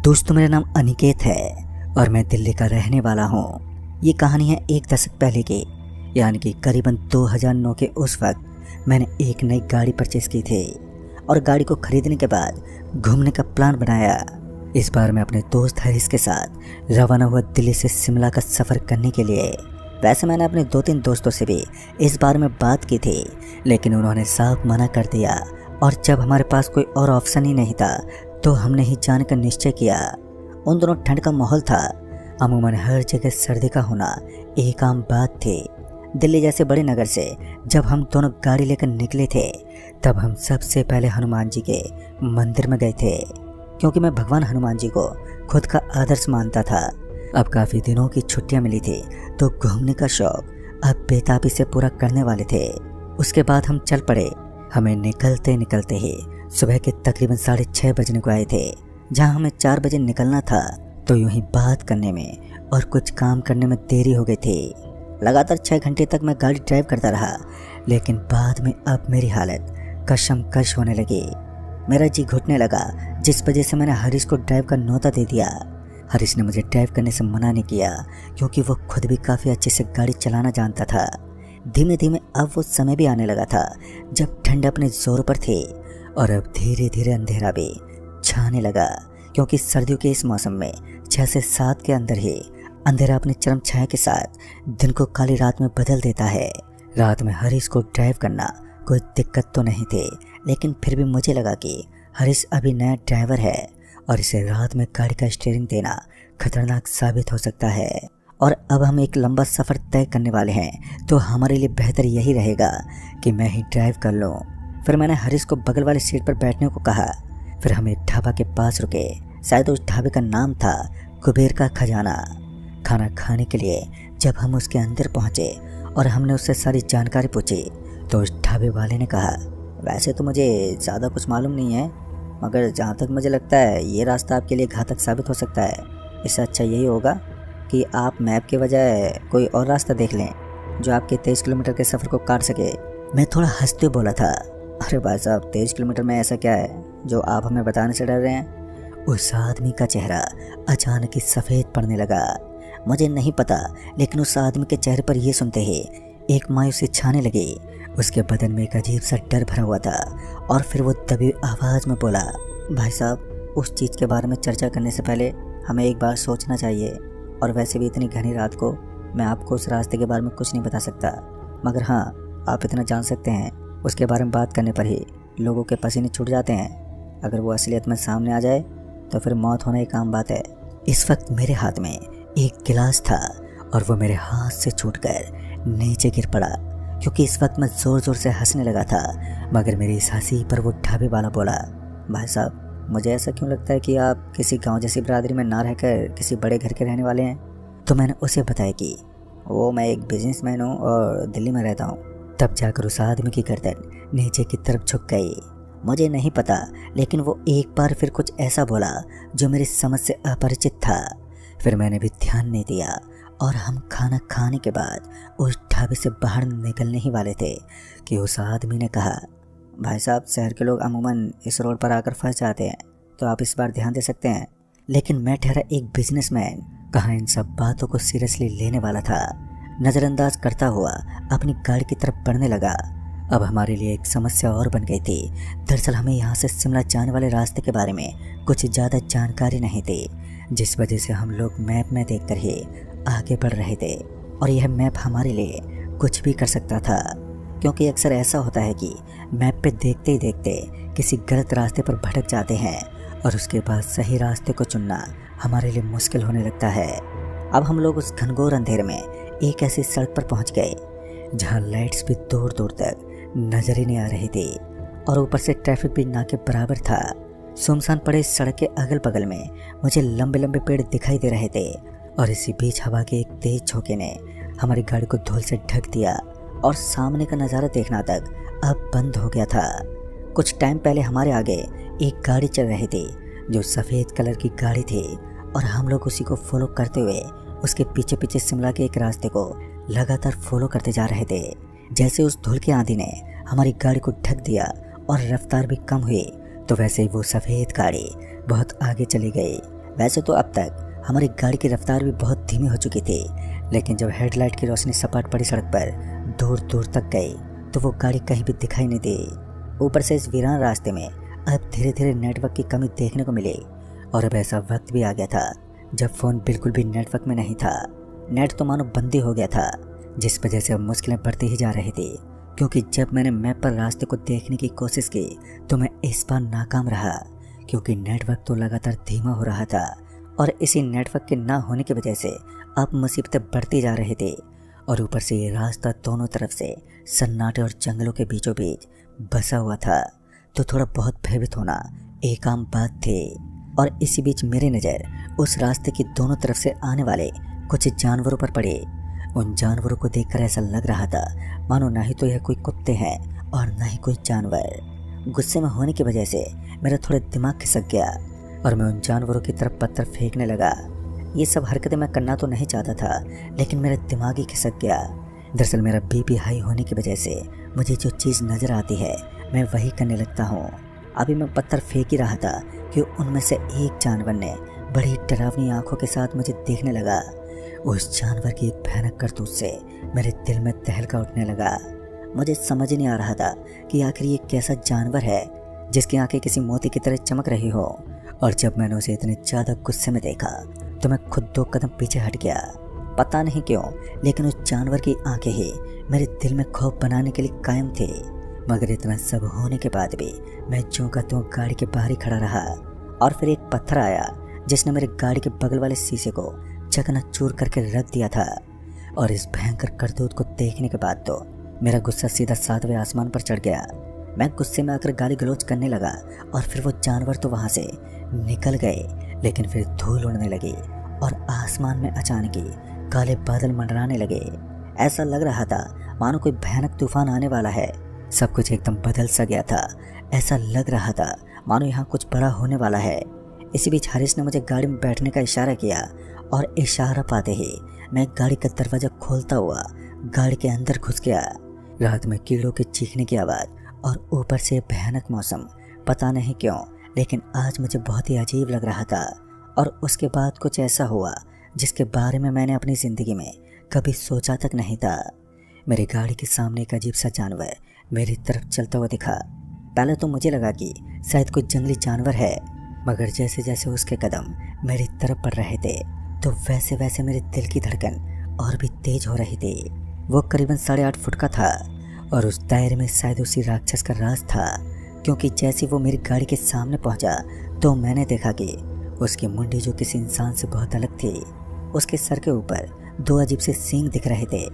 दोस्तों, मेरा नाम अनिकेत है और मैं दिल्ली का रहने वाला हूँ। ये कहानी है एक दशक पहले की, यानी कि करीबन 2009 के उस वक्त मैंने एक नई गाड़ी परचेस की थी और गाड़ी को खरीदने के बाद घूमने का प्लान बनाया। इस बार मैं अपने दोस्त हरीश के साथ रवाना हुआ दिल्ली से शिमला का सफ़र करने के लिए। वैसे मैंने अपने 2-3 दोस्तों से भी इस बारे में बात की थी, लेकिन उन्होंने साफ मना कर दिया और जब हमारे पास कोई और ऑप्शन ही नहीं था तो हमने ही जाने का निश्चय किया। उन दोनों ठंड का माहौल था। अमूमन हर जगह सर्दी का होना एक आम बात थी। दिल्ली जैसे बड़े नगर से जब हम दोनों गाड़ी लेकर निकले थे तब हम सबसे पहले हनुमान जी के मंदिर में गए थे, क्योंकि मैं भगवान हनुमान जी को खुद का आदर्श मानता था। अब काफ़ी दिनों की छुट्टियां मिली थी तो घूमने का शौक अब बेताबी से पूरा करने वाले थे। उसके बाद हम चल पड़े। हमें निकलते निकलते ही सुबह के तकरीबन 6:30 बजने को आए थे। जहां हमें 4 बजे निकलना था तो यूं ही बात करने में और कुछ काम करने में देरी हो गई थी। लगातार 6 घंटे तक मैं गाड़ी ड्राइव करता रहा, लेकिन बाद में अब मेरी हालत कशमकश होने लगी। मेरा जी घुटने लगा, जिस वजह से मैंने हरीश को ड्राइव का न्योता दे दिया। हरीश ने मुझे ड्राइव करने से मना नहीं किया, क्योंकि वो खुद भी काफ़ी अच्छे से गाड़ी चलाना जानता था। धीमे धीमे अब वो समय भी आने लगा था जब ठंड अपने जोर पर थी और अब धीरे धीरे अंधेरा भी छाने लगा, क्योंकि सर्दियों के इस मौसम में 6 से 7 के अंदर ही अंधेरा अपनी चरम छाया के साथ दिन को काली रात में बदल देता है। रात में हरीश को ड्राइव करना कोई दिक्कत तो नहीं थी, लेकिन फिर भी मुझे लगा कि हरीश अभी नया ड्राइवर है और इसे रात में गाड़ी का स्टीयरिंग देना खतरनाक साबित हो सकता है। और अब हम एक लंबा सफ़र तय करने वाले हैं, तो हमारे लिए बेहतर यही रहेगा कि मैं ही ड्राइव कर लूँ। फिर मैंने हरीश को बगल वाली सीट पर बैठने को कहा। फिर हम एक ढाबा के पास रुके। शायद उस ढाबे का नाम था कुबेर का खजाना। खाना खाने के लिए जब हम उसके अंदर पहुंचे और हमने उससे सारी जानकारी पूछी तो उस ढाबे वाले ने कहा, वैसे तो मुझे ज़्यादा कुछ मालूम नहीं है, मगर जहाँ तक मुझे लगता है ये रास्ता आपके लिए घातक साबित हो सकता है। इससे अच्छा यही होगा कि आप मैप के बजाय कोई और रास्ता देख लें जो आपके 23 किलोमीटर के सफ़र को काट सके। मैं थोड़ा हंसते हुए बोला था, अरे भाई साहब, 23 किलोमीटर में ऐसा क्या है जो आप हमें बताने से डर रहे हैं? उस आदमी का चेहरा अचानक ही सफ़ेद पड़ने लगा। मुझे नहीं पता, लेकिन उस आदमी के चेहरे पर यह सुनते ही एक मायूसी छाने लगी। उसके बदन में एक अजीब सा डर भरा हुआ था और फिर वो दबी आवाज़ में बोला, भाई साहब, उस चीज़ के बारे में चर्चा करने से पहले हमें एक बार सोचना चाहिए। और वैसे भी इतनी घनी रात को मैं आपको उस रास्ते के बारे में कुछ नहीं बता सकता, मगर हाँ, आप इतना जान सकते हैं, उसके बारे में बात करने पर ही लोगों के पसीने छूट जाते हैं। अगर वो असलियत में सामने आ जाए तो फिर मौत होना एक आम बात है। इस वक्त मेरे हाथ में एक गिलास था और वो मेरे हाथ से छूटकर नीचे गिर पड़ा, क्योंकि इस वक्त मैं ज़ोर ज़ोर से हंसने लगा था। मगर मेरी इस हंसी पर वो ढाबे वाला बोला, भाई साहब, मुझे ऐसा क्यों लगता है कि आप किसी गांव जैसी बिरादरी में ना रहकर किसी बड़े घर के रहने वाले हैं। तो मैंने उसे बताया कि वो मैं एक बिजनेसमैन हूँ और दिल्ली में रहता हूँ। तब जाकर उस आदमी की गर्दन नीचे की तरफ झुक गई। मुझे नहीं पता, लेकिन वो एक बार फिर कुछ ऐसा बोला जो मेरी समझ से अपरिचित था। फिर मैंने भी ध्यान नहीं दिया और हम खाना खाने के बाद उस ढाबे से बाहर निकलने ही वाले थे कि उस आदमी ने कहा, भाई साहब, शहर के लोग अमूमन इस रोड पर आकर फंस जाते हैं, तो आप इस बार ध्यान दे सकते हैं। लेकिन मैं ठहरा एक बिजनेसमैन कहाँ इन सब बातों को सीरियसली लेने वाला था। नज़रअंदाज करता हुआ अपनी गाड़ी की तरफ बढ़ने लगा। अब हमारे लिए एक समस्या और बन गई थी। दरअसल हमें यहाँ से शिमला जाने वाले रास्ते के बारे में कुछ ज़्यादा जानकारी नहीं थी, जिस वजह से हम लोग मैप में देखकर ही आगे बढ़ रहे थे। और यह मैप हमारे लिए कुछ भी कर सकता था, क्योंकि अक्सर ऐसा होता है कि मैप पे देखते ही देखते किसी गलत रास्ते पर भटक जाते हैं और उसके बाद सही रास्ते को चुनना हमारे लिए मुश्किल होने लगता है। अब हम लोग उस घनघोर अंधेरे में एक ऐसी सड़क पर पहुंच गए जहां लाइट्स भी दूर दूर तक नजर ही नहीं आ रही थी और ऊपर से ट्रैफिक भी ना के बराबर था। सुनसान पड़े इस सड़क के अगल बगल में मुझे लंबे लंबे पेड़ दिखाई दे रहे थे और इसी बीच हवा के एक तेज झोंके ने हमारी गाड़ी को धूल से ढक दिया और सामने का नज़ारा देखना तक अब बंद हो गया था। कुछ टाइम पहले हमारे आगे एक गाड़ी चल रही थी जो सफ़ेद कलर की गाड़ी थी और हम लोग उसी को फॉलो करते हुए उसके पीछे पीछे शिमला के एक रास्ते को लगातार फॉलो करते जा रहे थे। जैसे उस धूल की आंधी ने हमारी गाड़ी को ढक दिया और रफ्तार भी कम हुई, तो वैसे ही वो सफ़ेद गाड़ी बहुत आगे चली गई, वैसे तो अब तक हमारी गाड़ी की रफ्तार भी बहुत धीमी हो चुकी थी, लेकिन जब हेडलाइट की रोशनी सपाट पड़ी सड़क पर दूर दूर तक गई तो वो गाड़ी कहीं भी दिखाई नहीं दी। ऊपर से इस वीरान रास्ते में अब धीरे धीरे नेटवर्क की कमी देखने को मिली और अब ऐसा वक्त भी आ गया था जब फ़ोन बिल्कुल भी नेटवर्क में नहीं था। नेट तो मानो बंदी हो गया था, जिस वजह से अब मुश्किलें बढ़ती ही जा रही थी, क्योंकि जब मैंने मैप पर रास्ते को देखने की कोशिश की तो मैं इस बार नाकाम रहा, क्योंकि नेटवर्क तो लगातार धीमा हो रहा था और इसी नेटवर्क के ना होने की वजह से अब मुसीबतें बढ़ती जा रही थी। और ऊपर से ये रास्ता दोनों तरफ से सन्नाटे और जंगलों के बीचों बीच बसा हुआ था, तो थोड़ा बहुत भयभीत होना एक आम बात थी। और इसी बीच मेरी नज़र उस रास्ते की दोनों तरफ से आने वाले कुछ जानवरों पर पड़ी। उन जानवरों को देखकर ऐसा लग रहा था मानो ना ही तो यह कोई कुत्ते हैं और ना ही कोई जानवर। गुस्से में होने की वजह से मेरा थोड़ा दिमाग खिसक गया और मैं उन जानवरों की तरफ पत्थर फेंकने लगा। ये सब हरकतें मैं करना तो नहीं चाहता था, लेकिन मेरा दिमाग ही खिसक गया। दरअसल मेरा बीपी हाई होने की वजह से मुझे जो चीज़ नज़र आती है मैं वही करने लगता हूँ। अभी मैं पत्थर फेंक ही रहा था कि उनमें से एक जानवर ने बड़ी डरावनी आंखों के साथ मुझे देखने लगा। उस जानवर की एक भयानक करतूत से मेरे दिल में तहलका उठने लगा। मुझे समझ नहीं आ रहा था कि आखिर ये कैसा जानवर है जिसकी आंखें किसी मोती की तरह चमक रही हो। और जब मैंने उसे इतने ज़्यादा गुस्से में देखा तो मैं खुद 2 कदम पीछे हट गया। पता नहीं क्यों, लेकिन उस जानवर की आंखें ही मेरे दिल में खौफ बनाने के लिए कायम थी। मगर इतना सब होने के बाद भी मैं ज्यों का त्यों गाड़ी के बाहर ही खड़ा रहा। और फिर एक पत्थर आया जिसने मेरे गाड़ी के बगल वाले शीशे को चकनाचूर करके रख दिया था। और इस भयंकर करतूत को देखने के बाद तो मेरा गुस्सा सीधा 7वें आसमान पर चढ़ गया। मैं गुस्से में आकर गाली गलौज करने लगा और फिर वो जानवर तो वहाँ से निकल गए, लेकिन फिर धूल उड़ने लगी और आसमान में अचानक ही काले बादल मंडराने लगे। ऐसा लग रहा था मानो कोई भयानक तूफान आने वाला है। सब कुछ एकदम बदल सा गया था। ऐसा लग रहा था मानो यहाँ कुछ बड़ा होने वाला है। इसी बीच हरीश ने मुझे गाड़ी में बैठने का इशारा किया और इशारा पाते ही मैं गाड़ी का दरवाज़ा खोलता हुआ गाड़ी के अंदर घुस गया। रात में कीड़ों के चीखने की आवाज़ और ऊपर से भयानक मौसम, पता नहीं क्यों लेकिन आज मुझे बहुत ही अजीब लग रहा था। और उसके बाद कुछ ऐसा हुआ जिसके बारे में मैंने अपनी ज़िंदगी में कभी सोचा तक नहीं था। मेरी गाड़ी के सामने एक अजीब सा जानवर मेरी तरफ चलता हुआ दिखा। पहले तो मुझे लगा कि शायद कोई जंगली जानवर है, मगर जैसे जैसे उसके कदम मेरी तरफ बढ़ रहे थे तो वैसे वैसे मेरे दिल की धड़कन और भी तेज हो रही थी। वो करीबन 8.5 फुट का था और उस दायरे में शायद उसी राक्षस का राज था, क्योंकि जैसे वो मेरी गाड़ी के सामने पहुंचा तो मैंने देखा कि उसकी मुंडी जो किसी इंसान से बहुत अलग थी। उसके सर के ऊपर 2 अजीब से सींग दिख रहे थे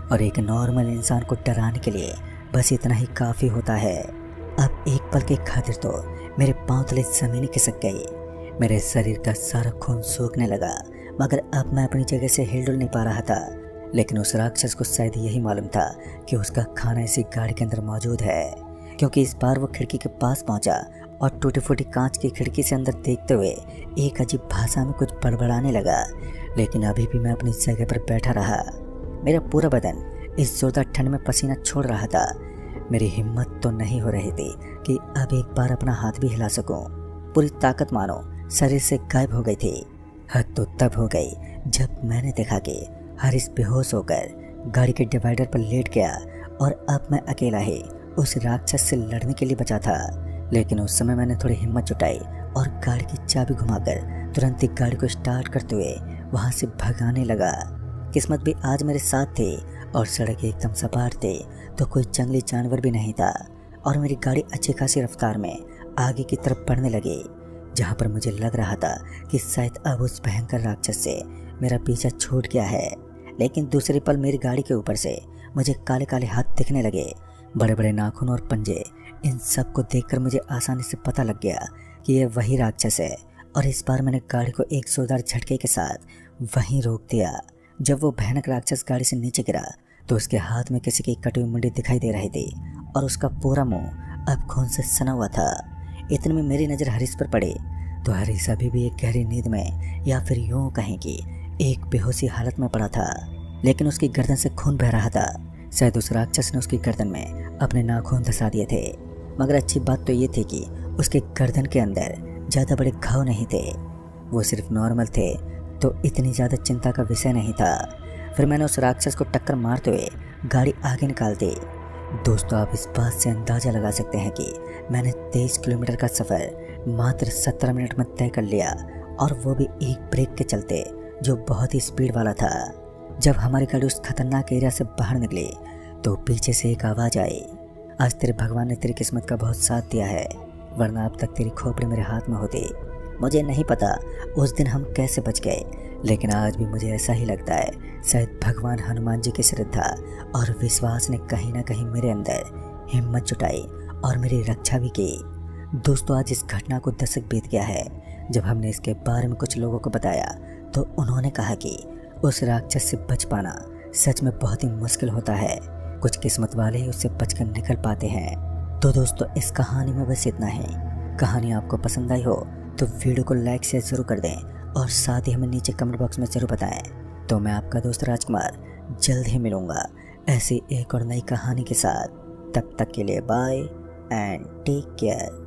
और एक नॉर्मल इंसान को डराने के लिए बस इतना ही काफ़ी होता है। अब एक पल के खातिर तो मेरे पांव तले ज़मीन खिसक गई। मेरे शरीर का सारा खून सूखने लगा, मगर अब मैं अपनी जगह से हिल डुल नहीं पा रहा था। लेकिन उस राक्षस को शायद यही मालूम था कि उसका खाना इसी गाड़ी के अंदर मौजूद है, क्योंकि इस बार वो खिड़की के पास पहुंचा और टूटी फूटी कांच की खिड़की से अंदर देखते हुए एक अजीब भाषा में कुछ बड़बड़ाने लगा। लेकिन अभी भी मैं अपनी जगह पर बैठा रहा। मेरा पूरा बदन इस जोरदार ठंड में पसीना छोड़ रहा था। मेरी हिम्मत तो नहीं हो रही थी कि अब एक बार अपना हाथ भी हिला सकूं। पूरी ताकत मानो शरीर से गायब हो गई थी। हद तो तब हो गई जब मैंने देखा कि हरीश बेहोश होकर गाड़ी के डिवाइडर पर लेट गया और अब मैं अकेला ही उस राक्षस से लड़ने के लिए बचा था। लेकिन उस समय मैंने थोड़ी हिम्मत जुटाई और गाड़ी की चाबी घुमाकर तुरंत ही गाड़ी को स्टार्ट करते हुए वहाँ से भगाने लगा। किस्मत भी आज मेरे साथ थी और सड़क एकदम सपाट थी, तो कोई जंगली जानवर भी नहीं था और मेरी गाड़ी अच्छी खासी रफ्तार में आगे की तरफ बढ़ने लगी, जहाँ पर मुझे लग रहा था कि शायद अब उस भयंकर राक्षस से मेरा पीछा छूट गया है। लेकिन दूसरे पल मेरी गाड़ी के ऊपर से मुझे काले काले हाथ दिखने लगे, बड़े बड़े नाखून और पंजे। इन सब को देखकर मुझे आसानी से पता लग गया कि यह वही राक्षस है। और इस बार मैंने गाड़ी को एक जोरदार झटके के साथ वहीं रोक दिया। जब वो भयानक राक्षस गाड़ी से नीचे गिरा तो उसके हाथ में किसी की कटी हुई मुंडी दिखाई दे रही थी और उसका पूरा मुंह अब खून से सना हुआ था। इतने में मेरी नज़र हरीश पर पड़ी तो हरीश अभी भी एक गहरी नींद में, या फिर यूँ कहें कि एक बेहोशी हालत में पड़ा था, लेकिन उसकी गर्दन से खून बह रहा था। शायद उस राक्षस ने उसकी गर्दन में अपने नाखून धंसा दिए थे। मगर अच्छी बात तो ये थी कि उसके गर्दन के अंदर ज़्यादा बड़े घाव नहीं थे। वो सिर्फ नॉर्मल थे तो इतनी ज़्यादा चिंता का विषय नहीं था। फिर मैंने उस राक्षस को टक्कर मारते हुए गाड़ी आगे निकाल दी। दोस्तों, आप इस बात से अंदाज़ा लगा सकते हैं कि मैंने 23 किलोमीटर का सफ़र मात्र 17 मिनट में तय कर लिया, और वो भी एक ब्रेक के चलते जो बहुत ही स्पीड वाला था। जब हमारी गाड़ी उस खतरनाक एरिया से बाहर निकली तो पीछे से एक आवाज़ आई, आज तेरे भगवान ने तेरी किस्मत का बहुत साथ दिया है, वरना अब तक तेरी खोपड़ी मेरे हाथ में होती। मुझे नहीं पता उस दिन हम कैसे बच गए, लेकिन आज भी मुझे ऐसा ही लगता है। शायद भगवान हनुमान जी की श्रद्धा और विश्वास ने कहीं ना कहीं मेरे अंदर हिम्मत जुटाई और मेरी रक्षा भी की। दोस्तों, आज इस घटना को दशक बीत गया है। जब हमने इसके बारे में कुछ लोगों को बताया तो उन्होंने कहा कि उस राक्षस से बच पाना सच में बहुत ही मुश्किल होता है। कुछ किस्मत वाले ही उससे बचकर निकल पाते हैं। तो दोस्तों, इस कहानी में बस इतना ही। कहानी आपको पसंद आई हो तो वीडियो को लाइक शेयर जरूर कर दें, और साथ ही हमें नीचे कमेंट बॉक्स में जरूर बताएं। तो मैं आपका दोस्त राजकुमार जल्द ही मिलूंगा ऐसी एक और नई कहानी के साथ। तब तक के लिए बाय एंड टेक केयर।